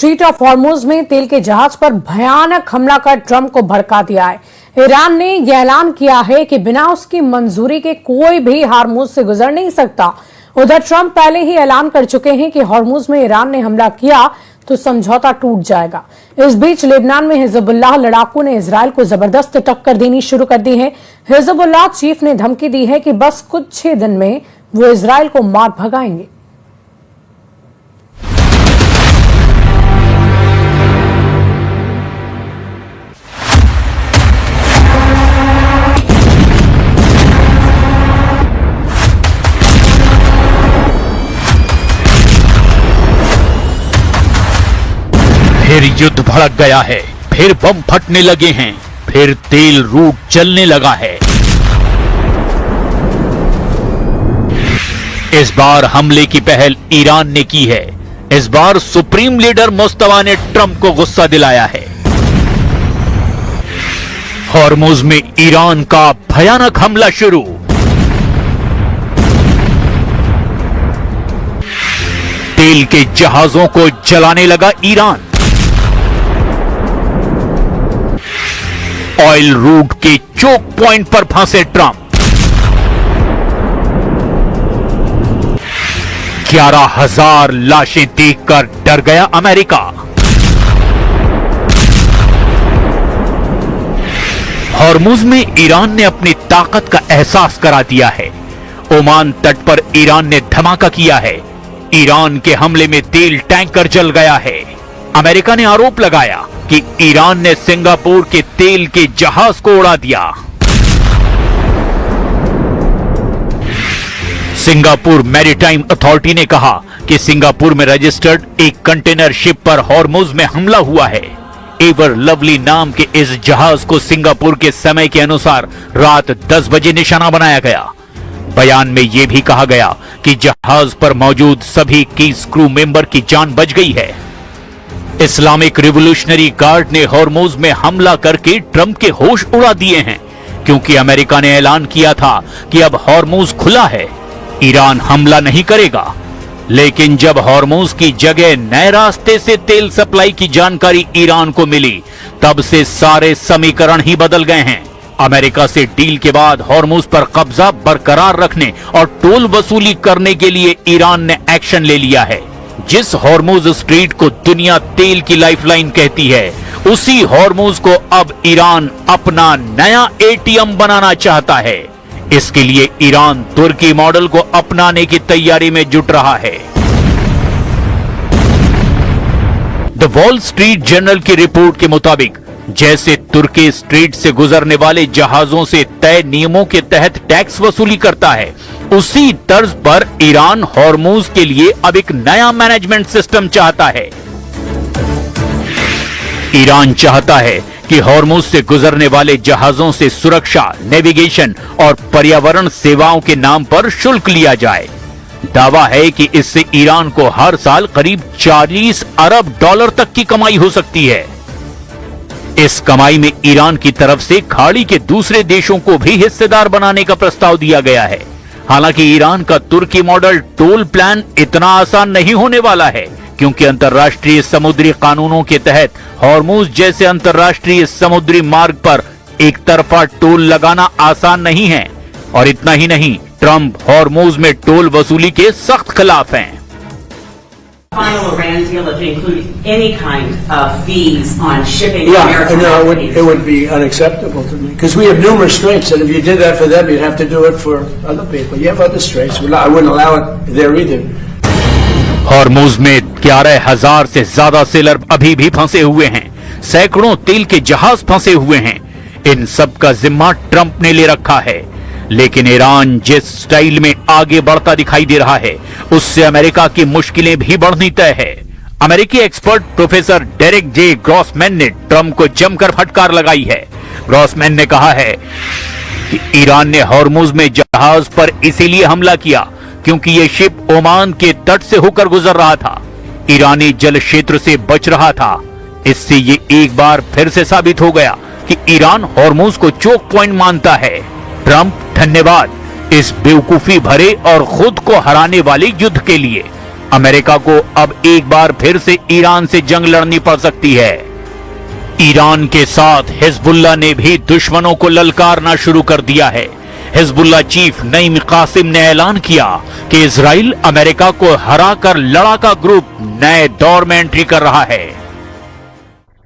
Street of Hormuz में तेल के जहाज पर भयानक हमला कर ट्रंप को भड़का दिया है। ईरान ने यह ऐलान किया है कि बिना उसकी मंजूरी के कोई भी हॉर्मुज से गुजर नहीं सकता। उधर ट्रंप पहले ही ऐलान कर चुके हैं कि हॉर्मुज में ईरान ने हमला किया तो समझौता टूट जाएगा। इस बीच लेबनान में हिजबुल्लाह लड़ाकों ने इजरायल को जबरदस्त टक्कर देनी शुरू कर दी है। हिजबुल्लाह चीफ ने धमकी दी है कि बस कुछ ही दिन में वो इजरायल को मार भगाएंगे। फिर युद्ध भड़क गया है, फिर बम फटने लगे हैं, फिर तेल रूट चलने लगा है। इस बार हमले की पहल ईरान ने की है। इस बार सुप्रीम लीडर मुस्तफा ने ट्रंप को गुस्सा दिलाया है। हॉर्मुज में ईरान का भयानक हमला शुरू। तेल के जहाजों को जलाने लगा ईरान। ऑयल रूट के चोक पॉइंट पर फंसे ट्रंप। 11,000 लाशें देखकर डर गया अमेरिका। हॉर्मुज में ईरान ने अपनी ताकत का एहसास करा दिया है। ओमान तट पर ईरान ने धमाका किया है। ईरान के हमले में तेल टैंकर जल गया है। अमेरिका ने आरोप लगाया कि ईरान ने सिंगापुर के तेल के जहाज को उड़ा दिया। सिंगापुर मैरीटाइम अथॉरिटी ने कहा कि सिंगापुर में रजिस्टर्ड एक कंटेनर शिप पर हॉर्मुज में हमला हुआ है। एवर लवली नाम के इस जहाज को सिंगापुर के समय के अनुसार रात 10 बजे निशाना बनाया गया। बयान में यह भी कहा गया कि जहाज पर मौजूद सभी कीस क्रू मेंबर की जान बच गई है। इस्लामिक रिवोल्यूशनरी गार्ड ने हॉर्मुज में हमला करके ट्रंप के होश उड़ा दिए हैं, क्योंकि अमेरिका ने ऐलान किया था कि अब हॉर्मुज खुला है, ईरान हमला नहीं करेगा। लेकिन जब हॉर्मुज की जगह नए रास्ते से तेल सप्लाई की जानकारी ईरान को मिली, तब से सारे समीकरण ही बदल गए हैं। अमेरिका से डील के बाद हॉर्मुज पर कब्जा बरकरार रखने और टोल वसूली करने के लिए ईरान ने एक्शन ले लिया है। जिस हॉर्मुज स्ट्रीट को दुनिया तेल की लाइफलाइन कहती है, उसी हॉर्मुज को अब ईरान अपना नया एटीएम बनाना चाहता है। इसके लिए ईरान तुर्की मॉडल को अपनाने की तैयारी में जुट रहा है। द वॉल स्ट्रीट जर्नल की रिपोर्ट के मुताबिक जैसे तुर्की स्ट्रीट से गुजरने वाले जहाजों से तय नियमों के तहत टैक्स वसूली करता है, उसी तर्ज पर ईरान हॉर्मुज के लिए अब एक नया मैनेजमेंट सिस्टम चाहता है। ईरान चाहता है कि हॉर्मुज से गुजरने वाले जहाजों से सुरक्षा, नेविगेशन और पर्यावरण सेवाओं के नाम पर शुल्क लिया जाए। दावा है कि इससे ईरान को हर साल करीब 40 अरब डॉलर तक की कमाई हो सकती है। इस कमाई में ईरान की तरफ से खाड़ी के दूसरे देशों को भी हिस्सेदार बनाने का प्रस्ताव दिया गया है। हालांकि ईरान का तुर्की मॉडल टोल प्लान इतना आसान नहीं होने वाला है, क्योंकि अंतर्राष्ट्रीय समुद्री कानूनों के तहत हॉर्मुज जैसे अंतर्राष्ट्रीय समुद्री मार्ग पर एक तरफा टोल लगाना आसान नहीं है। और इतना ही नहीं, ट्रंप हॉर्मुज में टोल वसूली के सख्त खिलाफ हैं। Final Iran deal to include any kind of fees on shipping. Yeah, no, it would be unacceptable to me because we have numerous straits, and if you did that for them, you'd have to do it for other people. You have other straits. I wouldn't allow it there either. Hormuz में 11,000 से ज्यादा seller अभी भी फंसे हुए हैं। सैकड़ों तेल के जहाज फंसे हुए हैं। इन सब का जिम्मा ट्रंप ने ले रखा है। लेकिन ईरान जिस स्टाइल में आगे बढ़ता दिखाई दे रहा है, उससे अमेरिका की मुश्किलें भी बढ़नी तय है। अमेरिकी एक्सपर्ट प्रोफेसर डेरेक जे ग्रॉसमैन ने ट्रंप को जमकर फटकार लगाई है। ग्रॉसमैन ने कहा है कि ईरान ने हॉर्मुज में जहाज पर इसीलिए हमला किया क्योंकि यह शिप ओमान के तट से होकर गुजर रहा था, ईरानी जल क्षेत्र से बच रहा था। इससे ये एक बार फिर से साबित हो गया कि ईरान हॉर्मुज को चोक पॉइंट मानता है। ट्रंप, धन्यवाद इस बेवकूफी भरे और खुद को हराने वाले युद्ध के लिए। अमेरिका को अब एक बार फिर से ईरान से जंग लड़नी पड़ सकती है। ईरान के साथ हिजबुल्लाह ने भी दुश्मनों को ललकारना शुरू कर दिया है। हिजबुल्लाह चीफ नईम कासिम ने ऐलान किया कि इजराइल अमेरिका को हराकर लड़ाका ग्रुप नए दौर में एंट्री कर रहा है।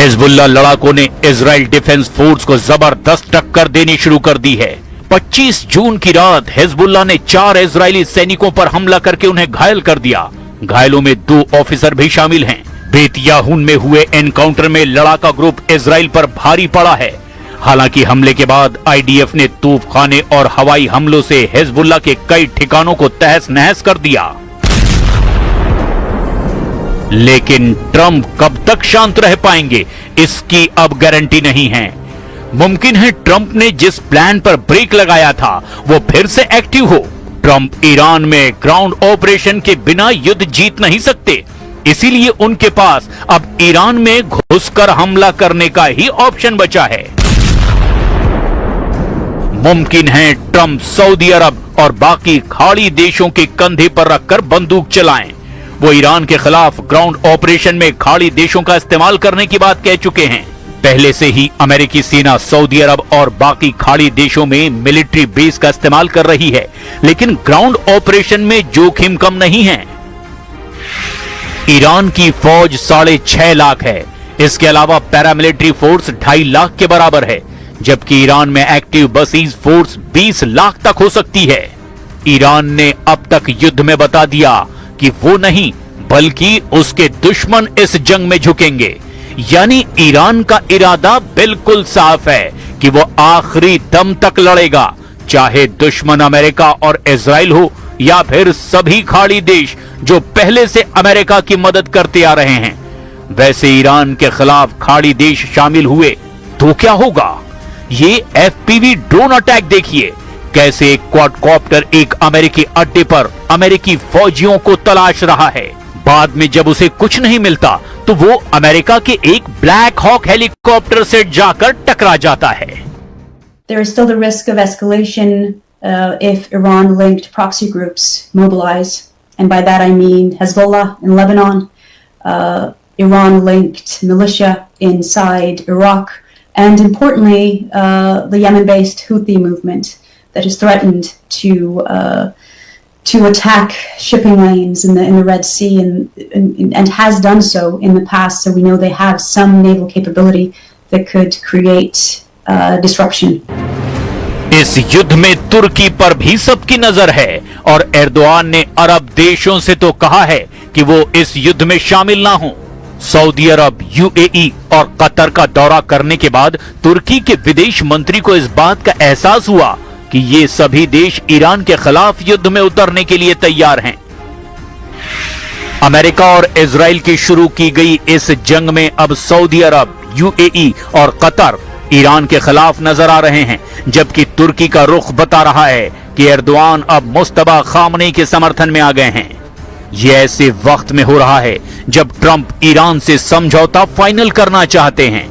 हिजबुल्लाह लड़ाकों ने इजराइल डिफेंस फोर्स को जबरदस्त टक्कर देनी शुरू कर दी है। 25 जून की रात हिजबुल्लाह ने 4 इजरायली सैनिकों पर हमला करके उन्हें घायल कर दिया। घायलों में 2 ऑफिसर भी शामिल हैं। बेतयाहून में हुए एनकाउंटर में लड़ाका ग्रुप इजराइल पर भारी पड़ा है। हालांकि हमले के बाद आईडीएफ ने तूफखाने और हवाई हमलों से हिजबुल्लाह के कई ठिकानों को तहस नहस कर दिया। लेकिन ट्रंप कब तक शांत रह पाएंगे, इसकी अब गारंटी नहीं है। मुमकिन है ट्रंप ने जिस प्लान पर ब्रेक लगाया था वो फिर से एक्टिव हो। ट्रंप ईरान में ग्राउंड ऑपरेशन के बिना युद्ध जीत नहीं सकते, इसीलिए उनके पास अब ईरान में घुसकर हमला करने का ही ऑप्शन बचा है। मुमकिन है ट्रंप सऊदी अरब और बाकी खाड़ी देशों के कंधे पर रखकर बंदूक चलाएं। वो ईरान के खिलाफ ग्राउंड ऑपरेशन में खाड़ी देशों का इस्तेमाल करने की बात कह चुके हैं। पहले से ही अमेरिकी सेना सऊदी अरब और बाकी खाड़ी देशों में मिलिट्री बेस का इस्तेमाल कर रही है, लेकिन ग्राउंड ऑपरेशन में जोखिम कम नहीं है। ईरान की फौज 6.5 लाख है। इसके अलावा पैरामिलिट्री फोर्स 2.5 लाख के बराबर है, जबकि ईरान में एक्टिव बसीज फोर्स 20 लाख तक हो सकती है। ईरान ने अब तक युद्ध में बता दिया कि वो नहीं बल्कि उसके दुश्मन इस जंग में झुकेंगे। यानी ईरान का इरादा बिल्कुल साफ है कि वो आखिरी दम तक लड़ेगा, चाहे दुश्मन अमेरिका और इजराइल हो या फिर सभी खाड़ी देश जो पहले से अमेरिका की मदद करते आ रहे हैं। वैसे ईरान के खिलाफ खाड़ी देश शामिल हुए तो क्या होगा? ये एफपीवी ड्रोन अटैक देखिए, कैसे एक क्वाडकॉप्टर एक अमेरिकी अड्डे पर अमेरिकी फौजियों को तलाश रहा है। बाद में जब उसे कुछ नहीं मिलता तो वो अमेरिका के एक ब्लैक हॉक हेलीकॉप्टर से जाकर टकरा जाता है। There is still the risk of escalation if Iran-linked proxy groups mobilize, and by that I mean Hezbollah in Lebanon, Iran-linked militia inside Iraq, and importantly, the Yemen-based Houthi movement that is threatened to attack shipping lanes in the Red Sea and has done so in the past. So we know they have some naval capability that could create disruption. इस युद्ध में तुर्की पर भी सबकी नजर है और Erdogan ने अरब देशों से तो कहा है कि वो इस युद्ध में शामिल ना हो। सऊदी अरब, यूएई और कतर का दौरा करने के बाद तुर्की के विदेश मंत्री को इस बात का एहसास हुआ कि ये सभी देश ईरान के खिलाफ युद्ध में उतरने के लिए तैयार हैं। अमेरिका और इजराइल की शुरू की गई इस जंग में अब सऊदी अरब, यूएई और कतर ईरान के खिलाफ नजर आ रहे हैं, जबकि तुर्की का रुख बता रहा है कि एर्दोआन अब मुस्तफा खामनेई के समर्थन में आ गए हैं। यह ऐसे वक्त में हो रहा है जब ट्रंप ईरान से समझौता फाइनल करना चाहते हैं,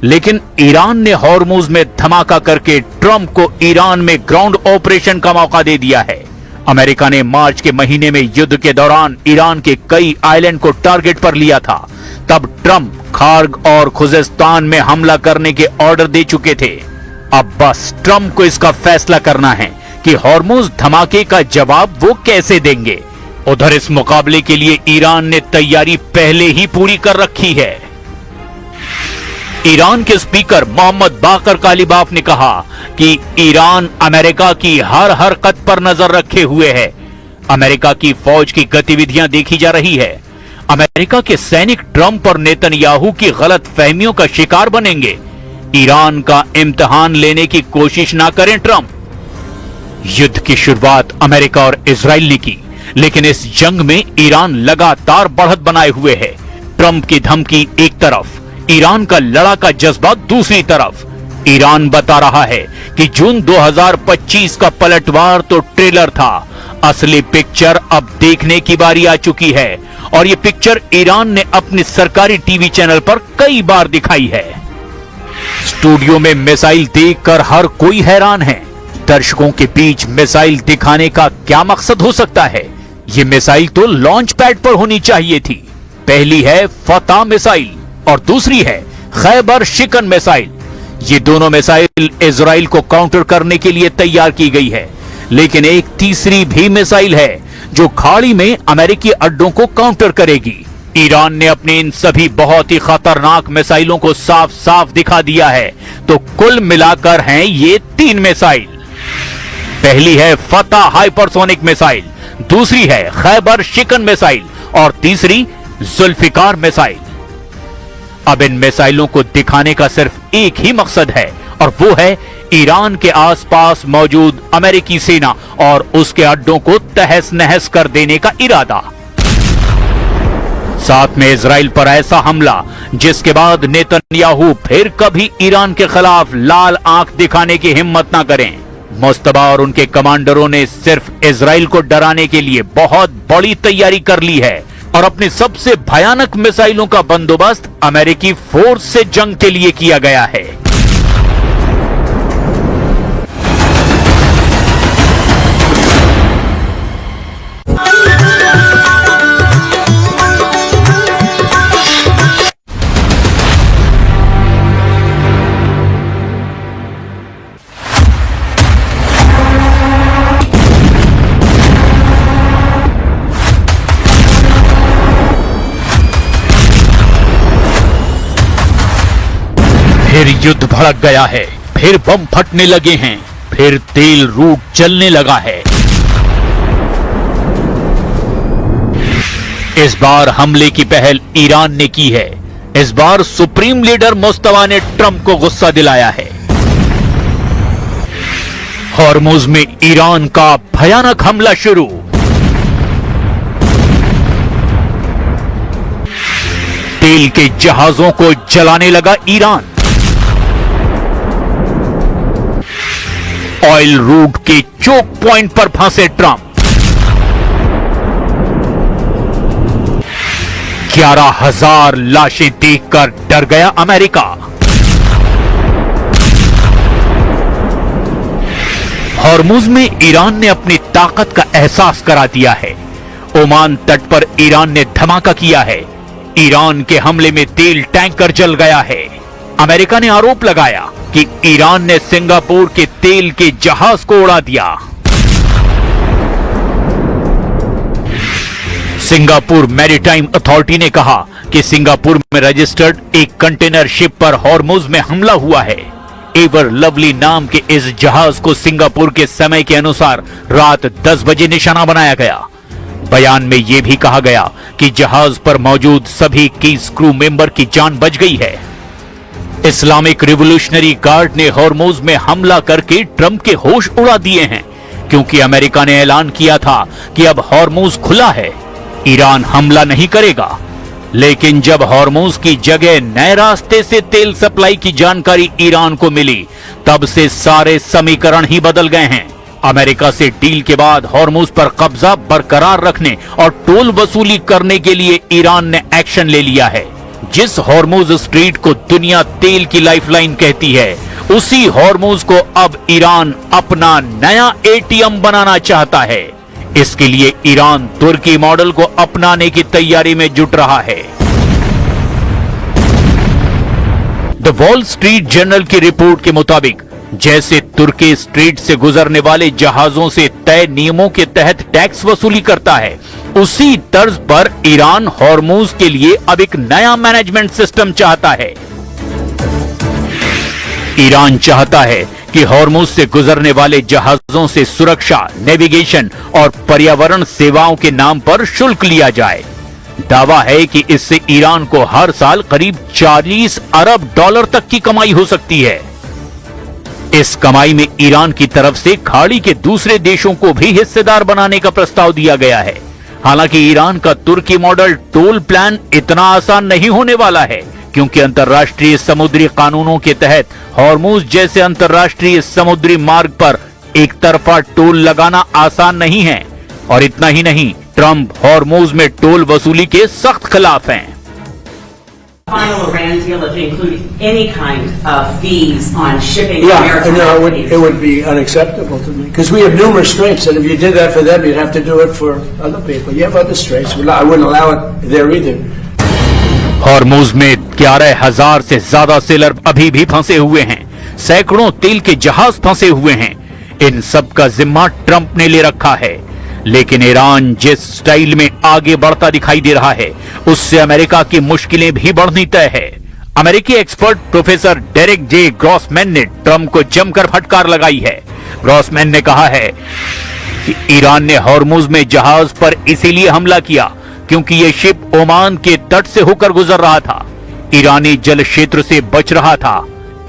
लेकिन ईरान ने हॉर्मुज में धमाका करके ट्रंप को ईरान में ग्राउंड ऑपरेशन का मौका दे दिया है। अमेरिका ने मार्च के महीने में युद्ध के दौरान ईरान के कई आइलैंड को टारगेट पर लिया था। तब ट्रंप खार्ग और खुजेस्तान में हमला करने के ऑर्डर दे चुके थे। अब बस ट्रंप को इसका फैसला करना है कि हॉर्मुज धमाके का जवाब वो कैसे देंगे। उधर इस मुकाबले के लिए ईरान ने तैयारी पहले ही पूरी कर रखी है। ईरान के स्पीकर मोहम्मद बाकर कालिबाफ ने कहा कि ईरान अमेरिका की हर हरकत पर नजर रखे हुए है। अमेरिका की फौज की गतिविधियां देखी जा रही है। अमेरिका के सैनिक ट्रंप और नेतन्याहू की गलत फहमियों का शिकार बनेंगे। ईरान का इम्तिहान लेने की कोशिश ना करें ट्रंप। युद्ध की शुरुआत अमेरिका और इजराइल ने की, लेकिन इस जंग में ईरान लगातार बढ़त बनाए हुए है। ट्रंप की धमकी एक तरफ, ईरान का लड़ाका जज्बा दूसरी तरफ। ईरान बता रहा है कि जून 2025 का पलटवार तो ट्रेलर था, असली पिक्चर अब देखने की बारी आ चुकी है और ये पिक्चर ईरान ने अपने सरकारी टीवी चैनल पर कई बार दिखाई है। स्टूडियो में मिसाइल देखकर हर कोई हैरान है। दर्शकों के बीच मिसाइल दिखाने का क्या मकसद हो सकता है? ये मिसाइल तो लॉन्च पैड पर होनी चाहिए थी। पहली है फतह मिसाइल और दूसरी है खैबर शिकन मिसाइल। ये दोनों मिसाइल इजराइल को काउंटर करने के लिए तैयार की गई है, लेकिन एक तीसरी भी मिसाइल है जो खाड़ी में अमेरिकी अड्डों को काउंटर करेगी। ईरान ने अपने इन सभी बहुत ही खतरनाक मिसाइलों को साफ साफ दिखा दिया है, तो कुल मिलाकर हैं ये 3 मिसाइल। पहली है फतह हाइपरसोनिक मिसाइल, दूसरी है खैबर शिकन मिसाइल और तीसरी जुल्फिकार मिसाइल। अब इन मिसाइलों को दिखाने का सिर्फ एक ही मकसद है और वो है ईरान के आसपास मौजूद अमेरिकी सेना और उसके अड्डों को तहस नहस कर देने का इरादा। साथ में इजराइल पर ऐसा हमला जिसके बाद नेतन्याहू फिर कभी ईरान के खिलाफ लाल आंख दिखाने की हिम्मत ना करें। मुस्तबा और उनके कमांडरों ने सिर्फ इजराइल को डराने के लिए बहुत बड़ी तैयारी कर ली है और अपनी सबसे भयानक मिसाइलों का बंदोबस्त अमेरिकी फोर्स से जंग के लिए किया गया है। फिर युद्ध भड़क गया है, फिर बम फटने लगे हैं, फिर तेल रूट जलने लगा है। इस बार हमले की पहल ईरान ने की है। इस बार सुप्रीम लीडर मुस्तफा ने ट्रंप को गुस्सा दिलाया है। हॉर्मुज में ईरान का भयानक हमला शुरू। तेल के जहाजों को जलाने लगा ईरान। ऑयल रूट के चोक पॉइंट पर फंसे ट्रंप। 11,000 लाशें देखकर डर गया अमेरिका। हॉर्मुज में ईरान ने अपनी ताकत का एहसास करा दिया है। ओमान तट पर ईरान ने धमाका किया है। ईरान के हमले में तेल टैंकर जल गया है। अमेरिका ने आरोप लगाया कि ईरान ने सिंगापुर के तेल के जहाज को उड़ा दिया। सिंगापुर मैरीटाइम अथॉरिटी ने कहा कि सिंगापुर में रजिस्टर्ड एक कंटेनर शिप पर हॉर्मुज में हमला हुआ है। एवर लवली नाम के इस जहाज को सिंगापुर के समय के अनुसार रात 10 बजे निशाना बनाया गया। बयान में यह भी कहा गया कि जहाज पर मौजूद सभी 21 क्रू मेंबर की जान बच गई है। इस्लामिक रिवोल्यूशनरी गार्ड ने हॉर्मुज में हमला करके ट्रंप के होश उड़ा दिए हैं, क्योंकि अमेरिका ने ऐलान किया था कि अब हॉर्मुज खुला है, ईरान हमला नहीं करेगा। लेकिन जब हॉर्मुज की जगह नए रास्ते से तेल सप्लाई की जानकारी ईरान को मिली, तब से सारे समीकरण ही बदल गए हैं। अमेरिका से डील के बाद हॉर्मुज पर कब्जा बरकरार रखने और टोल वसूली करने के लिए ईरान ने एक्शन ले लिया है। जिस हॉर्मुज स्ट्रीट को दुनिया तेल की लाइफलाइन कहती है, उसी हॉर्मुज को अब ईरान अपना नया एटीएम बनाना चाहता है। इसके लिए ईरान तुर्की मॉडल को अपनाने की तैयारी में जुट रहा है। द वॉल स्ट्रीट जर्नल की रिपोर्ट के मुताबिक जैसे तुर्की स्ट्रीट से गुजरने वाले जहाजों से तय नियमों के तहत टैक्स वसूली करता है, उसी तर्ज पर ईरान हॉर्मुज के लिए अब एक नया मैनेजमेंट सिस्टम चाहता है। ईरान चाहता है कि हॉर्मुज से गुजरने वाले जहाजों से सुरक्षा, नेविगेशन और पर्यावरण सेवाओं के नाम पर शुल्क लिया जाए। दावा है कि इससे ईरान को हर साल करीब 40 अरब डॉलर तक की कमाई हो सकती है। इस कमाई में ईरान की तरफ से खाड़ी के दूसरे देशों को भी हिस्सेदार बनाने का प्रस्ताव दिया गया है। हालांकि ईरान का तुर्की मॉडल टोल प्लान इतना आसान नहीं होने वाला है, क्योंकि अंतर्राष्ट्रीय समुद्री कानूनों के तहत हॉर्मुज जैसे अंतर्राष्ट्रीय समुद्री मार्ग पर एक तरफा टोल लगाना आसान नहीं है। और इतना ही नहीं, ट्रंप हॉर्मुज में टोल वसूली के सख्त खिलाफ हैं। Final Iran deal to include any kind of fees on shipping Yeah, maritime no, activities. it would be unacceptable to me, because we have numerous straits, and if you did that for them, you'd have to do it for other people. You have other straits. I wouldn't allow it there either. Hormuz में 11,000 से ज्यादा seller अभी भी फंसे हुए हैं। सैकड़ों तेल के जहाज फंसे हुए हैं। इन सब का जिम्मा ट्रंप ने ले रखा है। लेकिन ईरान जिस स्टाइल में आगे बढ़ता दिखाई दे रहा है, उससे अमेरिका की मुश्किलें भी बढ़नी तय है। अमेरिकी एक्सपर्ट प्रोफेसर डेरेक जे ग्रॉसमैन ने ट्रंप को जमकर फटकार लगाई है। ग्रॉसमैन ने कहा है कि ईरान ने हॉर्मुज में जहाज पर इसीलिए हमला किया क्योंकि यह शिप ओमान के तट से होकर गुजर रहा था, ईरानी जल क्षेत्र से बच रहा था।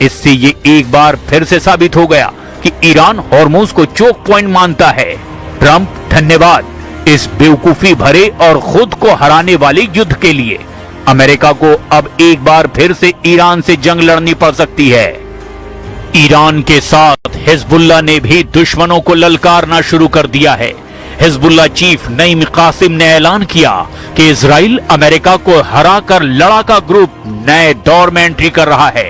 इससे ये एक बार फिर से साबित हो गया कि ईरान हॉर्मुज को चोक पॉइंट मानता है। ट्रंप, धन्यवाद इस बेवकूफी भरे और खुद को हराने वाले युद्ध के लिए। अमेरिका को अब एक बार फिर से ईरान से जंग लड़नी पड़ सकती है। ईरान के साथ हिजबुल्लाह ने भी दुश्मनों को ललकारना शुरू कर दिया है। हिजबुल्लाह चीफ नईम कासिम ने ऐलान किया कि इजराइल अमेरिका को हराकर लड़ाका ग्रुप नए दौर में एंट्री कर रहा है।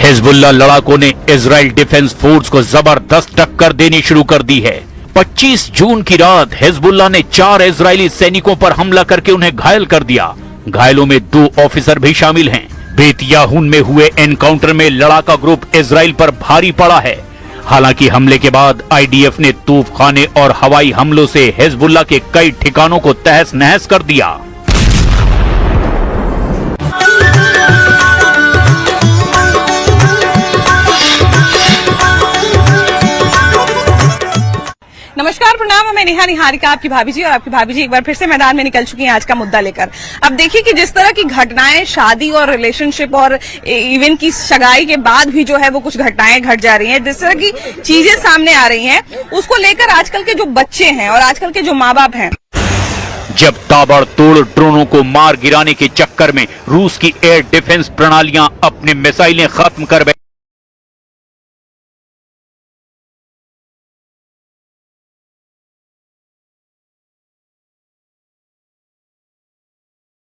हिजबुल्लाह लड़ाकों ने इजराइल डिफेंस फोर्स को जबरदस्त टक्कर देनी शुरू कर दी है। 25 जून की रात हिजबुल्लाह ने 4 इजरायली सैनिकों पर हमला करके उन्हें घायल कर दिया। घायलों में 2 ऑफिसर भी शामिल हैं। बेतियाहून में हुए एनकाउंटर में लड़ाका ग्रुप इजराइल पर भारी पड़ा है। हालांकि हमले के बाद आईडीएफ ने तूफखाने और हवाई हमलों से हिजबुल्लाह के कई ठिकानों को तहस नहस कर दिया। नमस्कार, प्रणाम। मैं नेहा निहारिका, आपकी भाभी जी, और आपकी भाभी जी एक बार फिर से मैदान में निकल चुकी हैं आज का मुद्दा लेकर। अब देखिए कि जिस तरह की घटनाएं शादी और रिलेशनशिप और इवन की सगाई के बाद भी जो है वो कुछ घटनाएं घट जा रही हैं, जिस तरह की चीजें सामने आ रही हैं, उसको लेकर आजकल के जो बच्चे हैं और आजकल के जो माँ बाप हैं, जब ताबड़तोड़ ड्रोनों को मार गिराने के चक्कर में रूस की एयर डिफेंस प्रणालियां अपने मिसाइलें खत्म कर